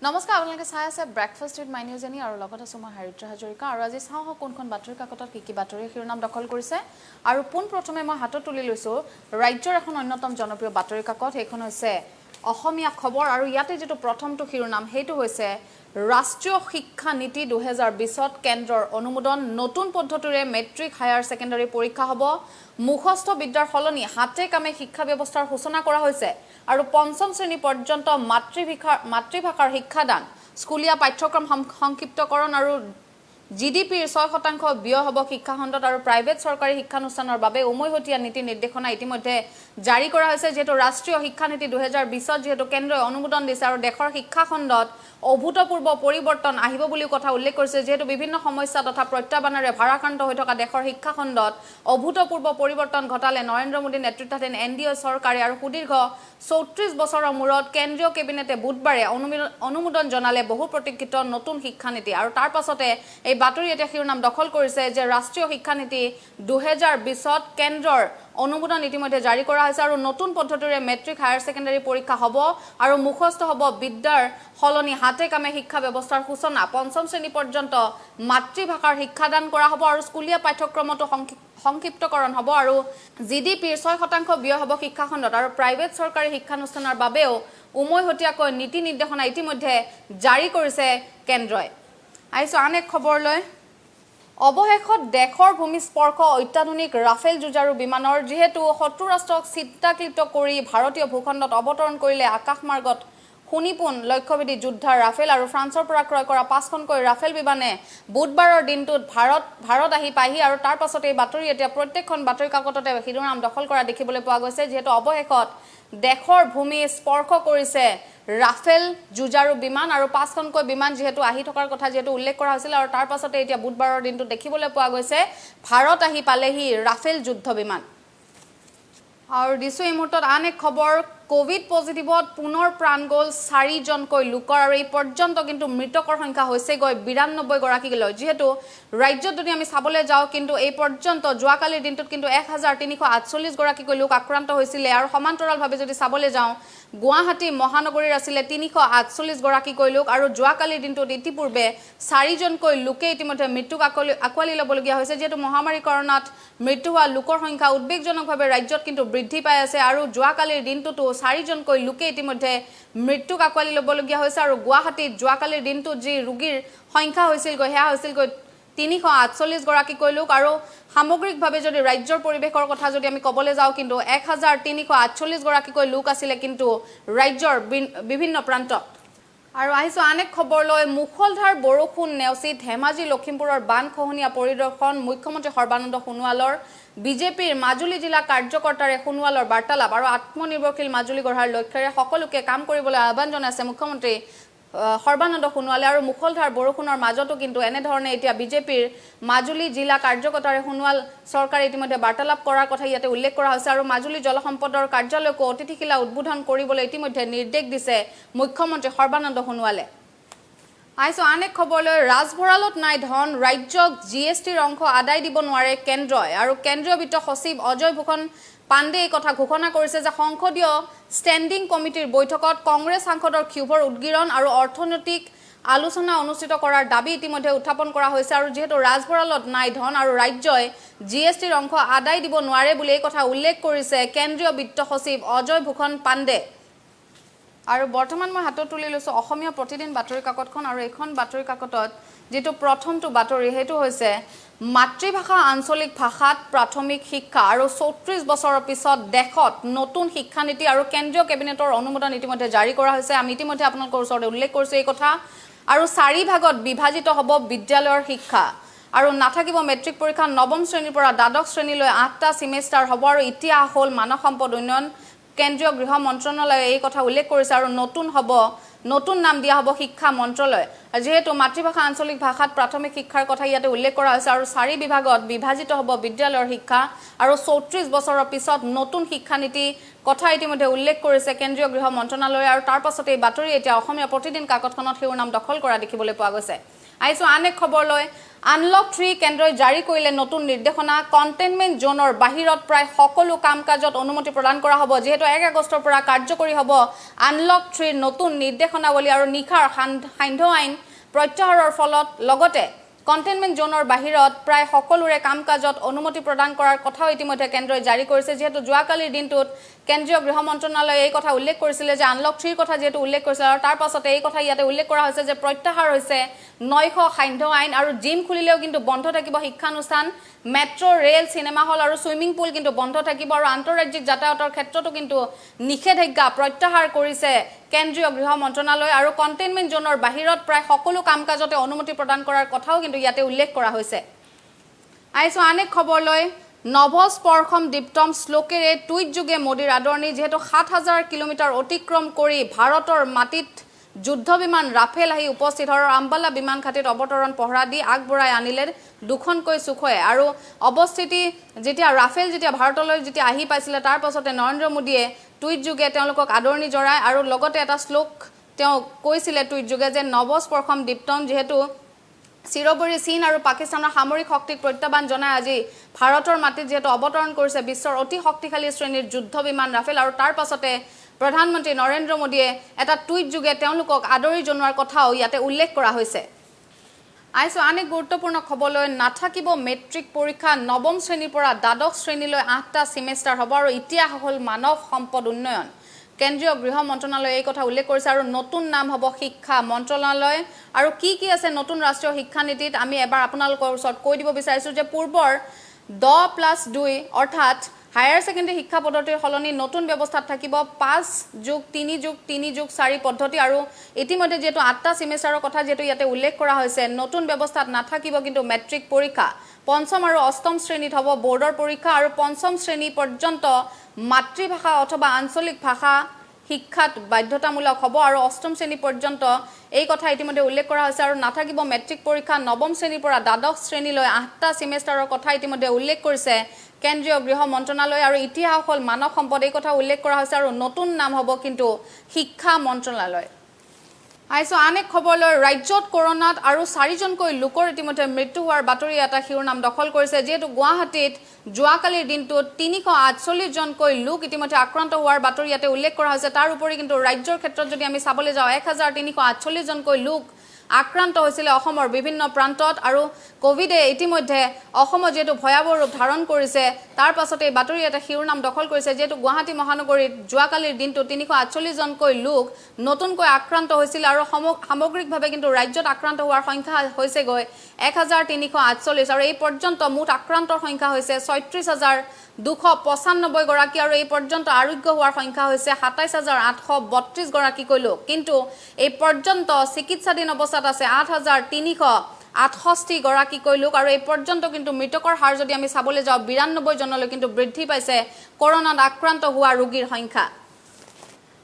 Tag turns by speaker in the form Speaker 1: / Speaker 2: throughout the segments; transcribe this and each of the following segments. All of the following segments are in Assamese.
Speaker 1: নমস্কাৰ আপোনালোকে চাই আছে breakfast with my news any আৰু লগত আছো মই হাৰিত্ৰা হাজৰিকা আৰু আজি চাওঁ কোনখন বাতৰি কাকতত কি বাতৰিৰ শিৰোনাম দখল কৰিছে আৰু পোনপ্ৰথমে মই হাতত তুলি লৈছো ৰাজ্যৰ এখন অন্যতম জনপ্ৰিয় বাতৰি কাকত এইখন হৈছে অসমীয়া খবৰ আৰু ইয়াতে যেটো প্ৰথমটো শিৰোনাম হেতু হৈছে ৰাষ্ট্ৰীয় শিক্ষা নীতি 2020ত কেন্দ্ৰৰ অনুমোদন নতুন পদ্ধতিৰে মেট্ৰিক হায়াৰ সেকেন্ডাৰী পৰীক্ষা হ'ব মুখস্থ বিদ্যাৰ ফলনি হাতে কামে শিক্ষা ব্যৱস্থাৰ সূচনা কৰা হৈছে আৰু পঞ্চম শ্ৰেণী পৰ্যন্ত মাতৃভাষাৰ শিক্ষাদান স্কুলীয়া পাঠ্যক্ৰম সংক্ষিপ্তকৰণ আৰু জিডিপিৰ 6% ব্যয় হ'ব শিক্ষা খণ্ডত আৰু প্ৰাইভেট চৰকাৰী শিক্ষানুষ্ঠানৰ বাবে উমৈহতীয়া নীতি নিৰ্দেশনা ইতিমধ্যে জাৰি কৰা হৈছে যেটো ৰাষ্ট্ৰীয় শিক্ষা নীতি 2020ত যেটো কেন্দ্ৰই অনুমোদন দিছে আৰু দেশৰ শিক্ষা খণ্ডত অভূতপূৰ্ব পৰিৱৰ্তন আহিব বুলি কথা উল্লেখ কৰিছে যেটো বিভিন্ন সমস্যা তথা প্ৰত্যাহ্বানেৰে ভাৰাক্ৰান্ত হৈ থকা দেশৰ শিক্ষা খণ্ডত অভূতপূৰ্ব পৰিৱৰ্তন ঘটালে নৰেন্দ্ৰ মোদী নেতৃত্বাধীন এনডিএ চৰকাৰে আৰু সুদীৰ্ঘ 34 বছৰৰ মূৰত কেন্দ্ৰীয় কেবিনেটে বুধবাৰে অনুমোদন জনালে বহু প্ৰতীক্ষিত নতুন শিক্ষা নীতি আৰু তাৰ পাছতে এই বাতৰি এতিয়া শিৰোনাম দখল কৰিছে যে ৰাষ্ট্ৰীয় শিক্ষা নীতি 2020ত কেন্দ্ৰৰ অনুমোদন ইতিমধ্যে জাৰি কৰা হৈছে আৰু নতুন পদ্ধতিৰে মেট্ৰিক হায়াৰ সেকেন্ডাৰী পৰীক্ষা হ'ব আৰু মুখস্থ হ'ব বিদ্যাৰ ফলনি হাতে কামে শিক্ষা ব্যৱস্থাৰ সূচনা পঞ্চম শ্ৰেণী পৰ্যন্ত মাতৃভাষাৰ শিক্ষাদান কৰা হ'ব আৰু স্কুলীয়া পাঠ্যক্ৰমতো সংক্ষিপ্তকৰণ হ'ব আৰু জিডিপিৰ 6% ব্যয় হ'ব শিক্ষা খণ্ডত আৰু প্ৰাইভেট চৰকাৰী শিক্ষানুষ্ঠানৰ বাবেও উমৈহতীয়াকৈ নীতি নিৰ্দেশনা ইতিমধ্যে জাৰি কৰিছে কেন্দ্ৰই আইছো আন এক খবৰলৈ অৱশেষত দেশৰ ভূমি স্পৰ্শ অত্যাধুনিক ৰাফেল যুঁজাৰু বিমানৰ যেহেতু শত্ৰু ৰাষ্ট্ৰক চিত্তাকৃত কৰি ভাৰতীয় ভূখণ্ডত অৱতৰণ কৰিলে আকাশমাৰ্গত শুনিপুন লক্ষ্যভেদী যুদ্ধাৰ ৰাফেল আৰু ফ্ৰান্সৰ পৰা ক্ৰয় কৰা 5খনকৈ ৰাফেল বিমানে বুধবাৰৰ দিনটোত ভাৰত আহি পাহি আৰু তাৰ পাছতে এই বাতৰি এতিয়া প্ৰত্যেকখন বাতৰি কাকততে শিৰোনাম দখল কৰা দেখিবলৈ পোৱা গৈছে যেহেতু অৱশেষত দেশৰ ভূমি স্পৰ্শ কৰিছে ৰাফেল যুঁজাৰু বিমান আৰু 5খনকৈ বিমান যেহেতু আহি থকাৰ কথা যেহেতু উল্লেখ কৰা হৈছিল আৰু তাৰ পাছতে এতিয়া বুধবাৰৰ দিনটো দেখিবলৈ পোৱা গৈছে ভাৰত আহি পালেহি ৰাফেল যুদ্ধ বিমান আৰু দিছো এই মুহূৰ্তত আন এক খবৰ কোভিড পজিটিভত পুনৰ প্ৰাণ গ'ল 4জনকৈ লোকৰ আৰু এই পৰ্যন্ত কিন্তু মৃতকৰ সংখ্যা হৈছে গৈ 92 গৰাকীলৈ যেহেতু ৰাজ্যত যদি আমি চাবলৈ যাওঁ কিন্তু এই পৰ্যন্ত যোৱাকালিৰ দিনটোত কিন্তু 1348 গৰাকীকৈ লোক আক্ৰান্ত হৈছিল আৰু সমান্তৰালভাৱে যদি চাবলৈ যাওঁ গুৱাহাটী মহানগৰীৰ আছিল 348 গৰাকীকৈ লোক আৰু যোৱাকালিৰ দিনটোত ইতিপূৰ্বে 4জনকৈ লোকে ইতিমধ্যে মৃত্যুক আকোৱালি ল'বলগীয়া হৈছে যেহেতু মহামাৰী কৰোনাত মৃত্যু হোৱা লোকৰ সংখ্যা উদ্বেগজনকভাৱে ৰাজ্যত কিন্তু বৃদ্ধি পাই আছে আৰু যোৱাকালিৰ দিনটোতো 4জনকৈ লোকে ইতিমধ্যে মৃত্যুক আকোৱালি ল'বলগীয়া হৈছে আৰু গুৱাহাটীত যোৱাকালিৰ দিনটোত যি ৰোগীৰ সংখ্যা হৈছিল গৈ হেয়া হৈছিল গৈ 348 গৰাকীকৈ লোক আৰু সামগ্ৰিকভাৱে যদি ৰাজ্যৰ পৰিৱেশৰ কথা যদি আমি ক'বলৈ যাওঁ কিন্তু 1348 গৰাকীকৈ লোক আছিল কিন্তু ৰাজ্যৰ বিভিন্ন প্ৰান্তত আৰু আহিছো আন এক খবৰলৈ মুখলধাৰ বৰষুণ নেওচি ধেমাজি লখিমপুৰৰ বান খহনীয়া পৰিদৰ্শন মুখ্যমন্ত্ৰী সৰ্বানন্দ সোণোৱালৰ বিজেপিৰ মাজুলী জিলা কাৰ্যকৰ্তাৰে সোণোৱালৰ বাৰ্তালাপ আৰু আত্মনিৰ্ভৰশীল মাজুলী গঢ়াৰ লক্ষ্যৰে সকলোকে কাম কৰিবলৈ আহ্বান জনাইছে মুখ্যমন্ত্ৰী সৰ্বানন্দ সোণোৱালে আৰু মুখলধাৰ বৰষুণৰ মাজতো কিন্তু এনে ধৰণে এতিয়া বিজেপিৰ মাজুলী জিলা কাৰ্যকৰ্তাৰে সোণোৱাল চৰকাৰে ইতিমধ্যে বাৰ্তালাপ কৰাৰ কথা ইয়াতে উল্লেখ কৰা হৈছে আৰু মাজুলী জলসম্পদৰ কাৰ্যালয়ক অতিথিশিলা উদ্বোধন কৰিবলৈ ইতিমধ্যে নিৰ্দেশ দিছে মুখ্যমন্ত্ৰী সৰ্বানন্দ সোণোৱালে আইছো আন এক খবৰলৈ ৰাজভৰালত নাই ধন ৰাজ্যক জিএছটিৰ অংশ আদায় দিব নোৱাৰে কেন্দ্ৰই আৰু কেন্দ্ৰীয় বিত্ত সচিব অজয় ভূষণ পাণ্ডে এই কথা ঘোষণা কৰিছে যে সংসদীয় ষ্টেণ্ডিং কমিটিৰ বৈঠকত কংগ্ৰেছ সাংসদৰ ক্ষোভৰ উদ্গীৰণ আৰু অৰ্থনৈতিক আলোচনা অনুষ্ঠিত কৰাৰ দাবী ইতিমধ্যে উত্থাপন কৰা হৈছে আৰু যেহেতু ৰাজভৰালত নাই ধন আৰু ৰাজ্যই জিএছটিৰ অংশ আদায় দিব নোৱাৰে বুলি এই কথা উল্লেখ কৰিছে কেন্দ্ৰীয় বিত্ত সচিব অজয় ভূষণ পাণ্ডে আৰু বৰ্তমান মই হাতত তুলি লৈছো অসমীয়া প্ৰতিদিন বাতৰি কাকতখন আৰু এখন বাতৰি কাকতত যেটো প্ৰথমটো বাতৰি হেতু হৈছে মাতৃভাষা আঞ্চলিক ভাষাত প্ৰাথমিক শিক্ষা আৰু 34 বছৰৰ পিছত দেশত নতুন শিক্ষা নীতি আৰু কেন্দ্ৰীয় কেবিনেটৰ অনুমোদন ইতিমধ্যে জাৰি কৰা হৈছে আমি ইতিমধ্যে আপোনালোকৰ ওচৰত উল্লেখ কৰিছো এই কথা আৰু 4 ভাগত বিভাজিত হ'ব বিদ্যালয়ৰ শিক্ষা আৰু নাথাকিব মেট্ৰিক পৰীক্ষা নৱম শ্ৰেণীৰ পৰা দ্বাদশ শ্ৰেণীলৈ 8টা সেমেষ্টাৰ হ'ব আৰু ইতিহাস হ'ল মানৱ সম্পদ উন্নয়ন কেন্দ্ৰীয় গৃহ মন্ত্ৰণালয়ে এই কথা উল্লেখ কৰিছে আৰু নতুন নাম দিয়া হ'ব শিক্ষা মন্ত্ৰালয় যেহেতু মাতৃভাষা আঞ্চলিক ভাষাত প্ৰাথমিক শিক্ষাৰ কথা ইয়াতে উল্লেখ কৰা হৈছে আৰু 4 বিভাগত বিভাজিত হ'ব বিদ্যালয়ৰ শিক্ষা আৰু 34 বছৰৰ পিছত নতুন শিক্ষা নীতি কথা ইতিমধ্যে উল্লেখ কৰিছে কেন্দ্ৰীয় গৃহ মন্ত্ৰণালয় আৰু তাৰ পাছতে এই বাতৰি এতিয়া অসমীয়া প্ৰতিদিন কাকতখনত শিৰোনাম দখল কৰা দেখিবলৈ পোৱা গৈছে আইছো আন এক খবৰলৈ আনলক 3 কেন্দ্ৰই জাৰি কৰিলে নতুন নিৰ্দেশনা কন্টেইনমেন্ট জোনৰ বাহিৰত প্ৰায় সকলো কাম কাজত অনুমতি প্ৰদান কৰা হ'ব যেহেতু 1 আগষ্টৰ পৰা কাৰ্যকৰী হ'ব আনলক 3 নতুন নিৰ্দেশনাৱলী আৰু নিখাৰ সান্ধ্য আইন প্ৰত্যাহাৰৰ ফলত লগতে কন্টেইনমেন্ট জোনৰ বাহিৰত প্ৰায় সকলোৰে কাম কাজত অনুমতি প্ৰদান কৰাৰ কথাও ইতিমধ্যে কেন্দ্ৰই জাৰি কৰিছে যেহেতু যোৱাকালিৰ দিনটোত কেন্দ্ৰীয় গৃহ মন্ত্ৰণালয়ে এই কথা উল্লেখ কৰিছিল যে আনলক 3 কথা যেহেতু উল্লেখ কৰিছিল আৰু তাৰ পাছতে এই কথা ইয়াতে উল্লেখ কৰা হৈছে যে প্ৰত্যাহাৰ হৈছে 900 সান্ধ্য আইন আৰু জিম খুলিলেও কিন্তু বন্ধ থাকিব শিক্ষানুষ্ঠান মেট্ৰো ৰেল সিনেমা হল আৰু সুইমিং পুল কিন্তু বন্ধ থাকিব আৰু আন্তঃৰাজ্যিক যাতায়াতৰ ক্ষেত্ৰতো কিন্তু নিষেধাজ্ঞা প্ৰত্যাহাৰ কৰিছে কেন্দ্ৰীয় গৃহ মন্ত্ৰণালয় আৰু কন্টেইনমেন্ট জোনৰ বাহিৰত প্ৰায় সকলো কাম কাজতে অনুমতি প্ৰদান কৰাৰ কথাও কিন্তু ইয়াতে উল্লেখ কৰা হৈছে আইছো আনেক খবৰলৈ নভস্পৰ্শম দীপ্তম শ্লোকেৰে টুইট যোগে মোদীৰ আদৰণি যেহেতু 7000 কিলোমিটাৰ অতিক্ৰম কৰি ভাৰতৰ মাটিত যুদ্ধ বিমান ৰাফেল আহি উপস্থিত হৰ আম্বালা বিমান ঘাটিত অৱতৰণ পহৰা দি আগবঢ়াই আনিলে দুখনকৈ সুখয়ে আৰু অৱস্থিতি যেতিয়া ৰাফেল যেতিয়া ভাৰতলৈ যেতিয়া আহি পাইছিলে তাৰ পাছতে নৰেন্দ্ৰ মোদীয়ে টুইট যোগে তেওঁলোকক আদৰণি জনায় আৰু লগতে এটা শ্লোক তেওঁ কৈছিলে টুইট যোগে যে নভস্পৰ্শম দীপ্তম যেহেতু চিৰবৰী চীন আৰু পাকিস্তানৰ সামৰিক শক্তিক প্ৰত্যাহ্বান জনাই আজি ভাৰতৰ মাটিত যেহেতু অৱতৰণ কৰিছে বিশ্বৰ অতি শক্তিশালী শ্ৰেণীৰ যুদ্ধ বিমান ৰাফেল আৰু তাৰ পাছতে প্ৰধানমন্ত্ৰী নৰেন্দ্ৰ মোদীয়ে এটা টুইট যোগে তেওঁলোকক আদৰি জনোৱাৰ কথাও ইয়াতে উল্লেখ কৰা হৈছে আইছো আন এক গুৰুত্বপূৰ্ণ খবৰলৈ নাথাকিব মেট্ৰিক পৰীক্ষা নৱম শ্ৰেণীৰ পৰা দ্বাদশ শ্ৰেণীলৈ 8টা সেমেষ্টাৰ হ'ব আৰু ইতিহাস হ'ল মানৱ সম্পদ উন্নয়ন কেন্দ্ৰীয় গৃহ মন্ত্ৰণালয়ে এই কথা উল্লেখ কৰিছে আৰু নতুন নাম হ'ব শিক্ষা মন্ত্ৰণালয় আৰু কি আছে নতুন ৰাষ্ট্ৰীয় শিক্ষা নীতিত আমি এবাৰ আপোনালোকৰ ওচৰত কৈ দিব বিচাৰিছো যে পূৰ্বৰ 10+2 অৰ্থাৎ হায়াৰ সেকেন্ডাৰী শিক্ষা পদ্ধতিৰ হলনি নতুন ব্যৱস্থাত থাকিব 5+3+3+4 পদ্ধতি আৰু ইতিমধ্যে যেটো 8টা সেমেষ্টাৰৰ কথা যেটো ইয়াতে উল্লেখ কৰা হৈছে নতুন ব্যৱস্থাত নাথাকিব কিন্তু মেট্ৰিক পৰীক্ষা পঞ্চম আৰু অষ্টম শ্ৰেণীত হ'ব বোৰ্ডৰ পৰীক্ষা আৰু পঞ্চম শ্ৰেণী পৰ্যন্ত মাতৃভাষা অথবা আঞ্চলিক ভাষা শিক্ষাত বাধ্যতামূলক হ'ব আৰু অষ্টম শ্ৰেণী পৰ্যন্ত এই কথা ইতিমধ্যে উল্লেখ কৰা হৈছে আৰু নাথাকিব মেট্ৰিক পৰীক্ষা নৱম শ্ৰেণীৰ পৰা দ্বাদশ শ্ৰেণীলৈ 8টা সেমেষ্টাৰৰ কথা ইতিমধ্যে উল্লেখ কৰিছে কেন্দ্ৰীয় গৃহ মন্ত্ৰণালয় আৰু ইতিহাস হ'ল মানৱ সম্পদ এই কথা উল্লেখ কৰা হৈছে আৰু নতুন নাম হ'ব কিন্তু শিক্ষা মন্ত্ৰণালয় আইছো আন এক খবৰলৈ ৰাজ্যত কৰোনাত আৰু 4জনকৈ লোকৰ ইতিমধ্যে মৃত্যু হোৱাৰ বাতৰি এটা শিৰোনাম দখল কৰিছে যেহেতু গুৱাহাটীত যোৱাকালিৰ দিনটোত 348 জনকৈ লোক ইতিমধ্যে আক্ৰান্ত হোৱাৰ বাতৰি ইয়াতে উল্লেখ কৰা হৈছে তাৰ উপৰি কিন্তু ৰাজ্যৰ ক্ষেত্ৰত যদি আমি চাবলৈ যাওঁ 1348 জনকৈ লোক আক্ৰান্ত হৈছিল অসমৰ বিভিন্ন প্ৰান্তত আৰু কোভিডে ইতিমধ্যে অসমৰ যেটো ভয়াৱহ ৰূপ ধাৰণ কৰিছে তাৰ পাছতে বাতৰি এটা শিৰোনাম দখল কৰিছে যেটো গুৱাহাটী মহানগৰীত যোৱাকালিৰ দিনটো 348 জনকৈ লোক নতুনকৈ আক্ৰান্ত হৈছিল আৰু সামগ্ৰিকভাৱে কিন্তু ৰাজ্যত আক্ৰান্ত হোৱাৰ সংখ্যা হৈছে গৈ 1348 আৰু এই পৰ্যন্ত মুঠ আক্ৰান্তৰ সংখ্যা হৈছে 36295 গৰাকী আৰু এই পৰ্যন্ত আৰোগ্য হোৱাৰ সংখ্যা হৈছে 27832 গৰাকীকৈ লোক কিন্তু এই পৰ্যন্ত চিকিৎসাধীন অৱস্থাত আছে 8368 গৰাকীকৈ লোক আৰু এই পৰ্যন্ত কিন্তু মৃতকৰ হাৰ যদি আমি চাবলৈ যাওঁ 92 জনলৈ কিন্তু বৃদ্ধি পাইছে কৰোনাত আক্ৰান্ত হোৱা ৰোগীৰ সংখ্যা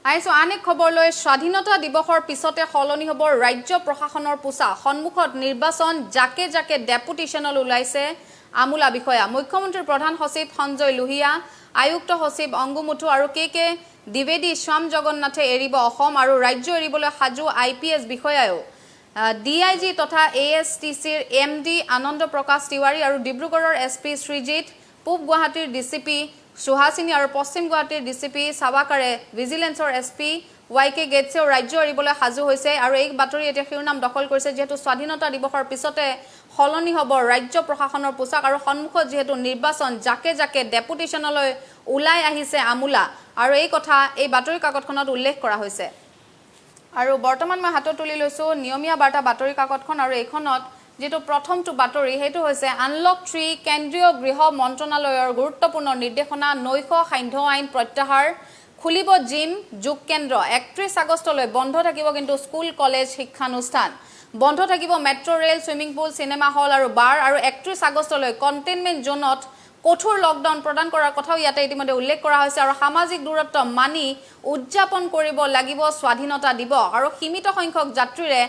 Speaker 1: আইছো আনেক খবৰলৈ স্বাধীনতা দিৱসৰ পিছতে হলনি হ'ব ৰাজ্য প্ৰশাসনৰ পোছা সন্মুখত নিৰ্বাচন জাকে জাকে ডেপুটেশনল ওলাইছে আমুলা বিষয়া মুখ্যমন্ত্ৰীৰ প্ৰধান সচিব সঞ্জয় লোহিয়া আয়ুক্ত সচিব অংগুমুথু আৰু কে দ্বিবেদী শ্যাম জগন্নাথে এৰিব অসম আৰু ৰাজ্য এৰিবলৈ সাজু আইপিএছ বিষয়ায়ো ডিআইজি তথা এএসটিসিৰ এমডি আনন্দ প্ৰকাশ তিৱাৰী আৰু ডিব্ৰুগড়ৰ এসপি শ্ৰীজিত পূব গুৱাহাটীৰ ডিসিপি সুহাসিনী আৰু পশ্চিম গুৱাহাটীৰ ডিসিপি সাৱাকাৰে ভিজিলেন্সৰ এসপি ওয়াইকে গেটছেও ৰাজ্য এৰিবলৈ সাজু হৈছে আৰু এই বাতৰি এতিয়া শিৰোনাম দখল কৰিছে যেহেতু স্বাধীনতা দিৱসৰ পিছতে হলনি হ'ব ৰাজ্য প্ৰশাসনৰ পোছাক আৰু সন্মুখত যেহেতু নিৰ্বাচন জাকে জাকে ডেপুটেশনলৈ ওলাই আহিছে আমুলা আৰু এই কথা এই বাতৰি কাকতখনত উল্লেখ কৰা হৈছে আৰু বৰ্তমান মই হাতত তুলি লৈছো নিয়মীয়া বাৰ্তা বাতৰি কাকতখন আৰু এইখনত যেটো প্ৰথমটো বাতৰি হেতু হৈছে আনলক 3 কেন্দ্ৰীয় গৃহ মন্ত্ৰণালয়ৰ গুৰুত্বপূৰ্ণ নিৰ্দেশনা 900 সান্ধ্য আইন প্ৰত্যাহাৰ খুলিব জিম যোগ কেন্দ্ৰ 31 আগষ্টলৈ বন্ধ থাকিব কিন্তু স্কুল কলেজ শিক্ষানুষ্ঠান বন্ধ থাকিব metro rail swimming pool cinema hall আৰু বাৰ আৰু 31 আগষ্টলৈ কন্টেইনমেন্ট জোনত কঠোৰ লকডাউন প্ৰদান কৰাৰ কথাও ইয়াতে ইতিমধ্যে উল্লেখ কৰা হৈছে আৰু সামাজিক দূৰত্ব মানি উদযাপন কৰিব লাগিব স্বাধীনতা দিৱস আৰু সীমিত সংখ্যক যাত্ৰীৰে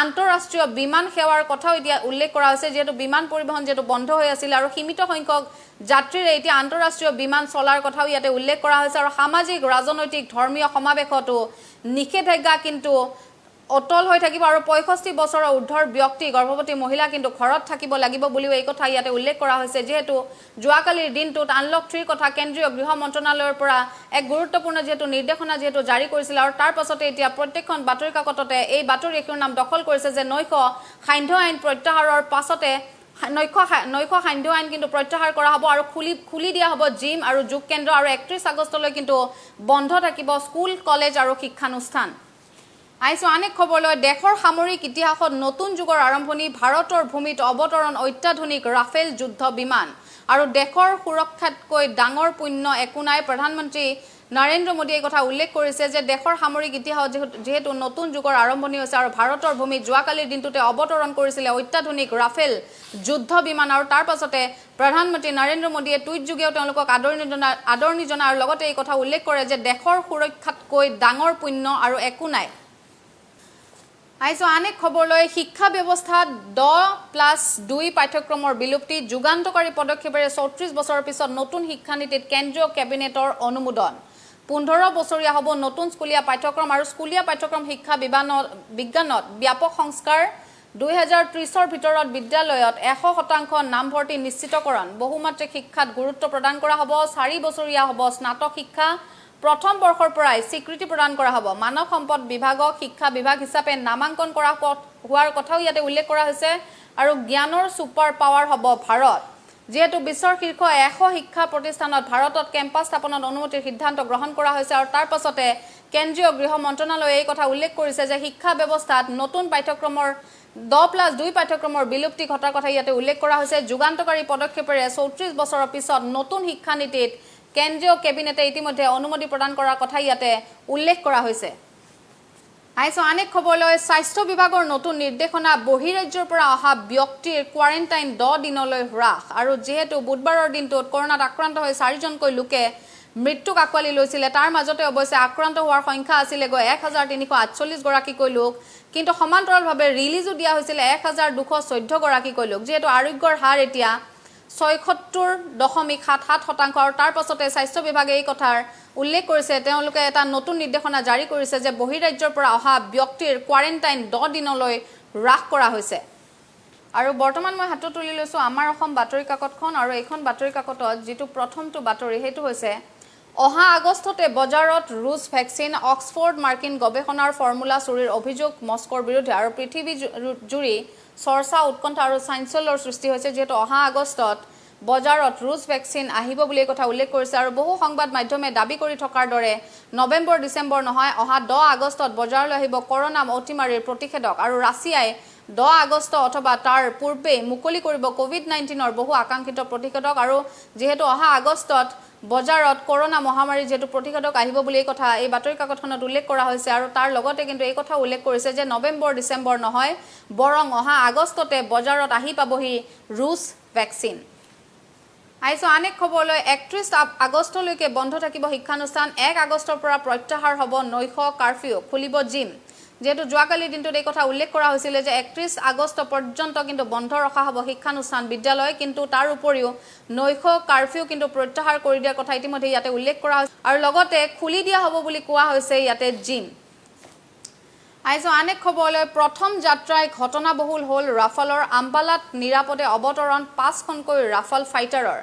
Speaker 1: আন্তঃৰাষ্ট্ৰীয় বিমান সেৱাৰ কথাও এতিয়া উল্লেখ কৰা হৈছে যেটো বিমান পৰিবহন যেটো বন্ধ হৈ আছিল আৰু সীমিত সংখ্যক যাত্ৰীৰে এতিয়া আন্তঃৰাষ্ট্ৰীয় বিমান চলাৰ কথাও ইয়াতে উল্লেখ কৰা হৈছে আৰু সামাজিক ৰাজনৈতিক ধৰ্মীয় সমাবেশতো নিষেধাজ্ঞা কিন্তু অটল হৈ থাকিব আৰু 65 বছৰৰ ঊৰ্ধ্বৰ ব্যক্তি গৰ্ভৱতী মহিলা কিন্তু ঘৰত থাকিব লাগিব বুলিও এই কথা ইয়াতে উল্লেখ কৰা হৈছে যেহেতু যোৱাকালিৰ দিনটোত আনলক 3 কথা কেন্দ্ৰীয় গৃহ মন্ত্ৰণালয়ৰ পৰা এক গুৰুত্বপূৰ্ণ যেহেতু নিৰ্দেশনা যেহেতু জাৰি কৰিছিল আৰু তাৰ পাছতে এতিয়া প্ৰত্যেকখন বাতৰি কাকততে এই বাতৰি শিৰোনাম দখল কৰিছে যে নৈশ সান্ধ্য আইন প্ৰত্যাহাৰৰ পাছতে নৈশ সান্ধ্য আইন কিন্তু প্ৰত্যাহাৰ কৰা হ'ব আৰু খুলি দিয়া হ'ব জিম আৰু যোগ কেন্দ্ৰ আৰু 31 আগষ্টলৈ কিন্তু বন্ধ থাকিব স্কুল কলেজ আৰু শিক্ষানুষ্ঠান আইছো আনেক খবৰলৈ দেশৰ সামৰিক ইতিহাসত নতুন যুগৰ আৰম্ভণি ভাৰতৰ ভূমিত অৱতৰণ অত্যাধুনিক ৰাফেল যুদ্ধ বিমান আৰু দেশৰ সুৰক্ষাতকৈ ডাঙৰ পুণ্য একো নাই প্ৰধানমন্ত্ৰী নৰেন্দ্ৰ মোদীয়ে কথা উল্লেখ কৰিছে যে দেশৰ সামৰিক ইতিহাসত যেহেতু নতুন যুগৰ আৰম্ভণি হৈছে আৰু ভাৰতৰ ভূমিত যোৱাকালিৰ দিনটোতে অৱতৰণ কৰিছিল অত্যাধুনিক ৰাফেল যুদ্ধ বিমান আৰু তাৰ পাছতে প্ৰধানমন্ত্ৰী নৰেন্দ্ৰ মোদীয়ে টুইট যোগেও তেওঁলোকক আদৰণি জনায় আৰু লগতে এই কথা উল্লেখ কৰে যে দেশৰ সুৰক্ষাতকৈ ডাঙৰ পুণ্য আৰু একো নাই আইছো আনেক খবৰলৈ শিক্ষা ব্যৱস্থাত 10+2 পাঠ্যক্ৰমৰ বিলুপ্তি যুগান্তকাৰী পদক্ষেপেৰে 34 বছৰৰ পিছত নতুন শিক্ষানীতিত কেন্দ্ৰীয় কেবিনেটৰ অনুমোদন 15 বছৰীয়া হ'ব নতুন স্কুলীয়া পাঠ্যক্ৰম আৰু স্কুলীয়া পাঠ্যক্ৰম শিক্ষা বিজ্ঞানত ব্যাপক সংস্কাৰ 2030ৰ ভিতৰত বিদ্যালয়ত 100% নামভৰ্তি নিশ্চিতকৰণ বহুমাত্ৰিক শিক্ষাত গুৰুত্ব প্ৰদান কৰা হ'ব 4 বছৰীয়া হ'ব স্নাতক শিক্ষা প্ৰথম বৰ্ষৰ পৰাই স্বীকৃতি প্ৰদান কৰা হ'ব মানৱ সম্পদ বিভাগক শিক্ষা বিভাগ হিচাপে নামাঙ্কন কৰা হোৱাৰ কথাও ইয়াতে উল্লেখ কৰা হৈছে আৰু জ্ঞানৰ সুপাৰ পাৱাৰ হ'ব ভাৰত যেহেতু বিশ্বৰ শীৰ্ষ 100 শিক্ষা প্ৰতিষ্ঠানত ভাৰতত কেম্পাছ স্থাপনত অনুমতিৰ সিদ্ধান্ত গ্ৰহণ কৰা হৈছে আৰু তাৰ পাছতে কেন্দ্ৰীয় গৃহ মন্ত্ৰণালয়ে এই কথা উল্লেখ কৰিছে যে শিক্ষা ব্যৱস্থাত নতুন পাঠ্যক্ৰমৰ 10+2 পাঠ্যক্ৰমৰ বিলুপ্তি ঘটাৰ কথা ইয়াতে উল্লেখ কৰা হৈছে যুগান্তকাৰী পদক্ষেপেৰে 34 বছৰৰ পিছত নতুন শিক্ষানীতিত কেন্দ্ৰীয় কেবিনেটে ইতিমধ্যে অনুমতি প্ৰদান কৰাৰ কথা ইয়াতে উল্লেখ কৰা হৈছে আইছো আনেক খবৰলৈ স্বাস্থ্য বিভাগৰ নতুন নিৰ্দেশনা বহিৰাজ্যৰ পৰা অহা ব্যক্তিৰ কোৱাৰেণ্টাইন 10 দিনলৈ হ্ৰাস আৰু যেহেতু বুধবাৰৰ দিনটোত কৰোনাত আক্ৰান্ত হৈ 4জনকৈ লোকে মৃত্যুক আঁকোৱালি লৈছিলে তাৰ মাজতে অৱশ্যে আক্ৰান্ত হোৱাৰ সংখ্যা আছিলে 1348 গৰাকীকৈ লোক কিন্তু সমান্তৰালভাৱে ৰিলিজো দিয়া হৈছিল 1214 গৰাকীকৈ লোক যেহেতু আৰোগ্যৰ হাৰ এতিয়া 76.77% আৰু তাৰ পাছতে স্বাস্থ্য বিভাগে এই কথাৰ উল্লেখ কৰিছে তেওঁলোকে এটা নতুন নিৰ্দেশনা জাৰি কৰিছে যে বহিৰাজ্যৰ পৰা অহা ব্যক্তিৰ কোৱাৰেণ্টাইন 10 দিনলৈ হ্ৰাস কৰা হৈছে আৰু বৰ্তমান মই হাতত তুলি লৈছো আমাৰ অসম বাতৰি কাকতখন আৰু এইখন বাতৰি কাকতত যেটো প্ৰথমটো বাতৰি হেতু হৈছে অহা আগষ্টতে বজাৰত ৰুছ ভ্যাকচিন অক্সফোৰ্ড মাৰ্কিন গৱেষণাৰ ফৰ্মুলা চুৰিৰ অভিযোগ মস্কোৰ বিৰুদ্ধে আৰু পৃথিৱী জুৰি চৰ্চা উৎকণ্ঠা আৰু চাঞ্চল্যৰ সৃষ্টি হৈছে যেহেতু অহা আগষ্টত বজাৰত ৰুছ ভ্যাকচিন আহিব বুলি কথা উল্লেখ কৰিছে আৰু বহু সংবাদ মাধ্যমে দাবী কৰি থকাৰ দৰে নৱেম্বৰ ডিসেম্বৰ নহয় অহা 10 আগষ্টত বজাৰলৈ আহিব কৰোনা অতিমাৰীৰ প্ৰতিষেধক আৰু ৰাছিয়াই 10 আগষ্ট অথবা তাৰ পূৰ্বে মুকলি কৰিব কোভিড-19ৰ বহু আকাংক্ষিত প্ৰতিষেধক আৰু যেহেতু অহা আগষ্টত বজাৰত কৰোনা মহামাৰী যেহেতু প্ৰতিষেধক আহিব বুলি এই কথা এই বাতৰি কাকতখনত উল্লেখ কৰা হৈছে আৰু তাৰ লগতে কিন্তু এই কথা উল্লেখ কৰিছে যে নৱেম্বৰ ডিসেম্বৰ নহয় বৰং অহা আগষ্টতে বজাৰত আহি পাবহি ৰুছ ভ্যাকচিন আইছো আনেক খবৰলৈ 31 আগষ্টলৈকে বন্ধ থাকিব শিক্ষানুষ্ঠান 1 আগষ্টৰ পৰা প্ৰত্যাহাৰ হ'ব নৈশ কাৰফিউ খুলিব জিম যেহেতু যোৱাকালিৰ দিনটোত এই কথা উল্লেখ কৰা হৈছিল যে 31 আগষ্ট পৰ্যন্ত কিন্তু বন্ধ ৰখা হ'ব শিক্ষানুষ্ঠান বিদ্যালয় কিন্তু তাৰ উপৰিও নৈশ কাৰফিউ কিন্তু প্ৰত্যাহাৰ কৰি দিয়াৰ কথা ইতিমধ্যে ইয়াতে উল্লেখ কৰা হৈছে আৰু লগতে খুলি দিয়া হ'ব বুলি কোৱা হৈছে ইয়াতে জিম আইছো আনেক খবৰলৈ প্ৰথম যাত্ৰাই ঘটনাবহুল হ'ল ৰাফালৰ আম্বালাত নিৰাপদে অৱতৰণ 5খনকৈ ৰাফাল ফাইটাৰৰ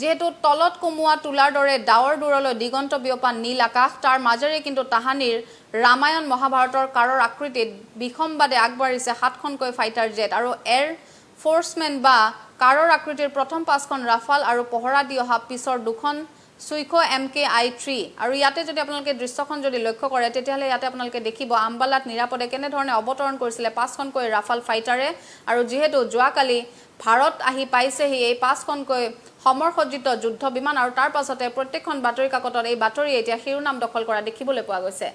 Speaker 1: যেহেতু তলত কমুৱা তুলাৰ দৰে ডাৱৰ দূৰলৈ দিগন্ত বিয়পা নীল আকাশ তাৰ মাজেৰে কিন্তু তাহানিৰ ৰামায়ণ মহাভাৰতৰ কাৰৰ আকৃতিত বিখমবাদে আগবাঢ়িছে 7খনকৈ ফাইটাৰ জেট আৰু এয়াৰ ফোৰ্সমেন বা কাৰৰ আকৃতিৰ প্ৰথম 5খন ৰাফাল আৰু পহৰা দি অহা পিছৰ 2খন সুইখো MKI-3 আৰু ইয়াতে যদি আপোনালোকে দৃশ্যখন যদি লক্ষ্য কৰে তেতিয়াহলে ইয়াতে আপোনালোকে দেখিব আম্বালাত নিৰাপদে কেনে ধৰণে অৱতৰণ কৰিছিলে 5খনকৈ ৰাফাল ফাইটাৰে আৰু যেহেতু যোৱাকালি ভাৰত আহি পাইছেহি এই 5খনকৈ সমৰসজ্জিত যুদ্ধ বিমান আৰু তাৰ পাছতে প্ৰত্যেকখন বাতৰি কাকতত এই বাতৰি এতিয়া শিৰোনাম দখল কৰা দেখিবলৈ পোৱা গৈছে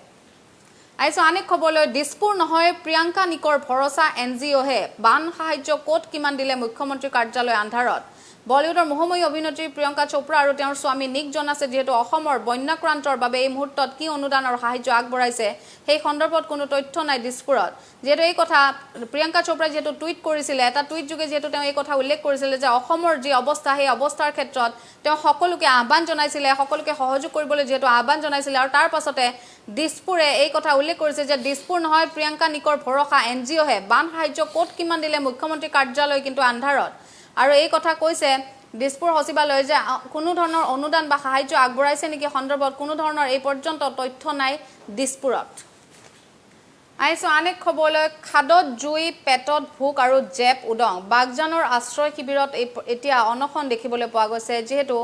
Speaker 1: আইছো আনেক খবৰলৈ দিছপুৰ নহয় প্ৰিয়ংকা নিকৰ ভৰসা NGO হে বান সাহায্য কোট কিমান দিলে মুখ্যমন্ত্ৰী কাৰ্যালয় আন্ধাৰত বলিউডৰ মোহময়ী অভিনেত্ৰী প্ৰিয়ংকা চোপ্ৰা আৰু তেওঁৰ স্বামী নিক জনাছে যেহেতু অসমৰ বন্যাক্ৰান্তৰ বাবে এই মুহূৰ্তত কি অনুদান আৰু সাহায্য আগবঢ়াইছে সেই সন্দৰ্ভত কোনো তথ্য নাই দিছপুৰত যেহেতু এই কথা প্ৰিয়ংকা চোপ্ৰাই যেহেতু টুইট কৰিছিল এটা টুইট যোগে যেহেতু তেওঁ এই কথা উল্লেখ কৰিছিল যে অসমৰ যি অৱস্থা সেই অৱস্থাৰ ক্ষেত্ৰত তেওঁ সকলোকে আহ্বান জনাইছিল সকলোকে সহযোগ কৰিবলৈ যেহেতু আহ্বান জনাইছিল আৰু তাৰ পাছতে দিছপুৰে এই কথা উল্লেখ কৰিছে যে দিছপুৰ নহয় প্ৰিয়ংকা নিকৰ ভৰসা NGO হে বান সাহায্য ক'ত কিমান দিলে মুখ্যমন্ত্ৰী কাৰ্যালয় কিন্তু আন্ধাৰত আৰু এই কথা কৈছে দিছপুৰ সচিবালয়ে যে কোনো ধৰণৰ অনুদান বা সাহায্য আগবঢ়াইছে নেকি সন্দৰ্ভত কোনো ধৰণৰ এই পৰ্যন্ত তথ্য নাই দিছপুৰত আইছো আনেক খবৰলৈ খাদত জুই পেটত ভোক আৰু জেপ উদং বাগজানৰ আশ্ৰয় শিবিৰত এতিয়া অনখন দেখিবলৈ পোৱা গৈছে যেহেতু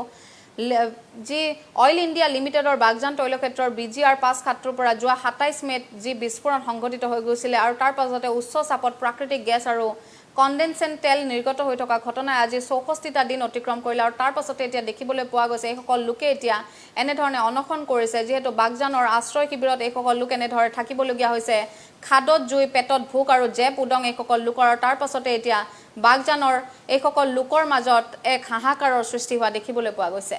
Speaker 1: যি অইল ইণ্ডিয়া লিমিটেডৰ বাগজান তৈলক্ষেত্ৰৰ BGR 5 খাটৰ পৰা যোৱা 27 মেত যি বিস্ফোৰণ সংঘটিত হৈ গৈছিল আৰু তাৰ পাছতে উচ্চ চাপত প্ৰাকৃতিক গেছ আৰু কনডেনসেন্ট তেল নিৰ্গত হৈ থকা ঘটনাই আজি 64টা দিন অতিক্ৰম কৰিলে আৰু তাৰ পাছতে এতিয়া দেখিবলৈ পোৱা গৈছে এই সকল লোকে এতিয়া এনে ধৰণে অনখন কৰিছে যেহেতু বাগজানৰ আশ্ৰয় শিবিৰত এই সকল লোক এনে ধৰে থাকিবলগীয়া হৈছে খাদত জুই পেটত ভোক আৰু জেপ উদং এই সকল লোকৰ তাৰ পাছতে এতিয়া বাগজানৰ এই সকল লোকৰ মাজত এক হাহাকাৰৰ সৃষ্টি হোৱা দেখিবলৈ পোৱা গৈছে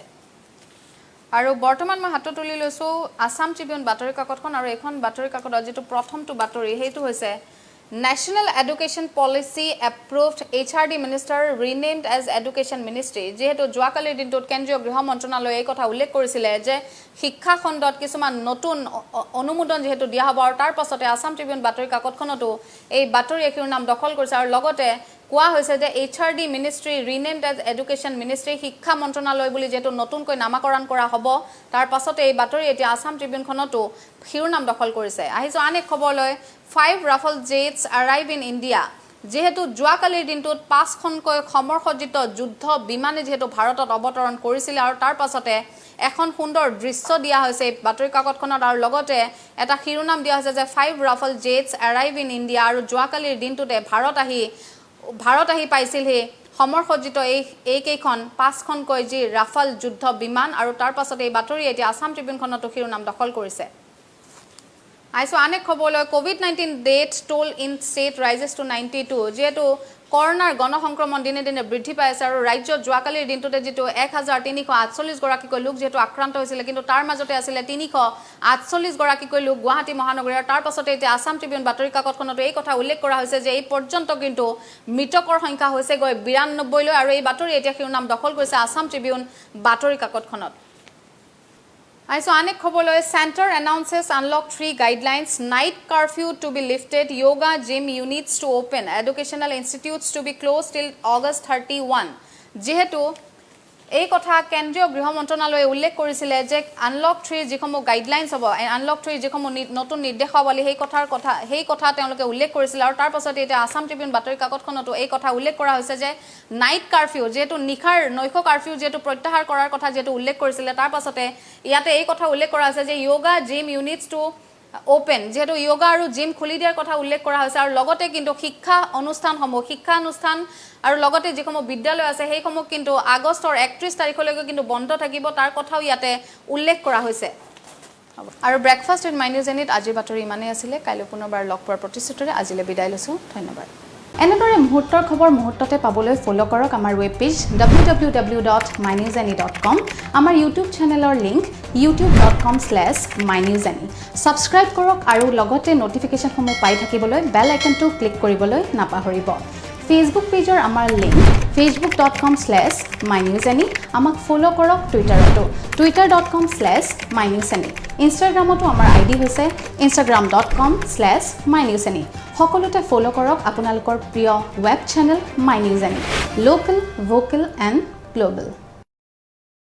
Speaker 1: আৰু বৰ্তমান মই হাতত তুলি লৈছো আসাম ট্ৰিবিউন বাতৰি কাকতখন আৰু এখন বাতৰি কাকতত যেটো প্ৰথমটো বাতৰি হেতু হৈছে National Education Policy approved HRD Minister renamed as Education Ministry যেহেতু যোৱাকালিৰ দিনটোত কেন্দ্ৰীয় গৃহ মন্ত্ৰণালয়ে এই কথা উল্লেখ কৰিছিল যে শিক্ষা খণ্ডত কিছুমান নতুন অনুমোদন যেহেতু দিয়া হ'ব আৰু তাৰ পাছতে আসাম ট্ৰিবিউন বাতৰি কাকতখনতো এই বাতৰি এখিৰ নাম দখল কৰিছে আৰু লগতে কোৱা হৈছে যে HRD Ministry renamed as Education Ministry শিক্ষা মন্ত্ৰণালয় বুলি যেহেতু নতুনকৈ নামাকৰণ কৰা হ'ব তাৰ পাছতে এই বাতৰি এতিয়া আসাম ট্ৰিবিউনখনতো শিৰোনাম দখল কৰিছে আহিছো আনেক খবৰলৈ 5 Rafale jets arrive in India যেহেতু যোৱাকালিৰ দিনটোত 5খনকৈ সমৰসজ্জিত যুদ্ধ বিমানে যেহেতু ভাৰতত অৱতৰণ কৰিছিল আৰু তাৰ পাছতে এখন সুন্দৰ দৃশ্য দিয়া হৈছে বাতৰি কাকতখনত আৰু লগতে এটা শিৰোনাম দিয়া হৈছে যে 5 Rafale jets arrive in India আৰু যোৱাকালিৰ দিনটোতে ভাৰত আহি পাইছিল হে সমৰসজ্জিত এই কেইখন 5খনকৈ যি ৰাফাল যুদ্ধ বিমান আৰু তাৰ পাছতে এই বাতৰি এতিয়া আসাম ট্ৰিবিউনখনতো শিৰোনাম দখল কৰিছে আইছো আনেক খবৰলৈ কোভিড-19 death toll in state raises to 92 যেহেতু কৰোনাৰ গণসংক্ৰমণ দিনে দিনে বৃদ্ধি পাই আছে আৰু ৰাজ্যত যোৱাকালিৰ দিনটোতে যেটো 1348 গৰাকীকৈ লোক যেটো আক্ৰান্ত হৈছিল কিন্তু তাৰ মাজতে আছিল 348 গৰাকীকৈ লোক গুৱাহাটী মহানগৰীৰ তাৰ পাছতে এতিয়া আসাম ট্ৰিবিউন বাতৰি কাকতখনত এই কথা উল্লেখ কৰা হৈছে যে এই পৰ্যন্ত কিন্তু মৃতকৰ সংখ্যা হৈছে গৈ 92 লৈ আৰু এই বাতৰি এতিয়া শিৰোনাম দখল কৰিছে আসাম ট্ৰিবিউন বাতৰি কাকতখনত আইছো আনেক খবৰলৈ Center announces unlock 3 guidelines night curfew to be lifted yoga gym units to open educational institutes to be closed till August 31 যেহেতু এই কথা কেন্দ্ৰীয় গৃহ মন্ত্ৰণালয়ে উল্লেখ কৰিছিল যে আনলক 3 যিসমূহ গাইডলাইনছ হ'ব আনলক 3 যিসমূহ নতুন নিৰ্দেশাৱলী সেই কথা তেওঁলোকে উল্লেখ কৰিছিল আৰু তাৰ পাছতে এটা আসাম ট্ৰিবিউন বাতৰি কাকতখনতো এই কথা উল্লেখ কৰা হৈছে যে নাইট কাৰফিউ যেটো নিখাৰ নৈশ কাৰফিউ যেটো প্ৰত্যাহাৰ কৰাৰ কথা যেটো উল্লেখ কৰিছিল তাৰ পাছতে ইয়াতে এই কথা উল্লেখ কৰা হৈছে যে yoga gym units to open যেহেতু যোগা আৰু জিম খুলি দিয়াৰ কথা উল্লেখ কৰা হৈছে আৰু লগতে কিন্তু শিক্ষা অনুষ্ঠান আৰু লগতে যিসমূহ বিদ্যালয় আছে সেইসমূহ কিন্তু আগষ্টৰ 31 তাৰিখলৈকে কিন্তু বন্ধ থাকিব তাৰ কথাও ইয়াতে উল্লেখ কৰা হৈছে আৰু ব্ৰেকফাষ্ট ইন মাই নিউজ এনিত আজিৰ বাতৰি ইমানেই আছিল কাইলৈ পুনৰবাৰ লগ পোৱাৰ প্ৰতিশ্ৰুতিৰে আজিলৈ বিদায় লৈছো ধন্যবাদ এনেদৰে মুহূৰ্তৰ খবৰ মুহূৰ্ততে পাবলৈ ফলো কৰক আমাৰ ওয়েব পেজ www.mynewsani.com আমাৰ ইউটিউব চেনেলৰ লিংক youtube.com/mynewsani সাবস্ক্ৰাইব কৰক আৰু লগতে নটিফিকেশনসমূহ পাই থাকিবলৈ বেল আইকনটো ক্লিক কৰিবলৈ নাপাহৰিব ফেসবুক পেজৰ আমাৰ লিংক facebook.com/mynewsani আমাক ফলো কৰক টুইটাৰতো twitter.com/mynewsani ইনষ্টাগ্ৰামতো আমাৰ আইডি হৈছে instagram.com/mynewsani সকলোতে ফলো কৰক আপোনালোকৰ প্ৰিয় web channel my news any local vocal and global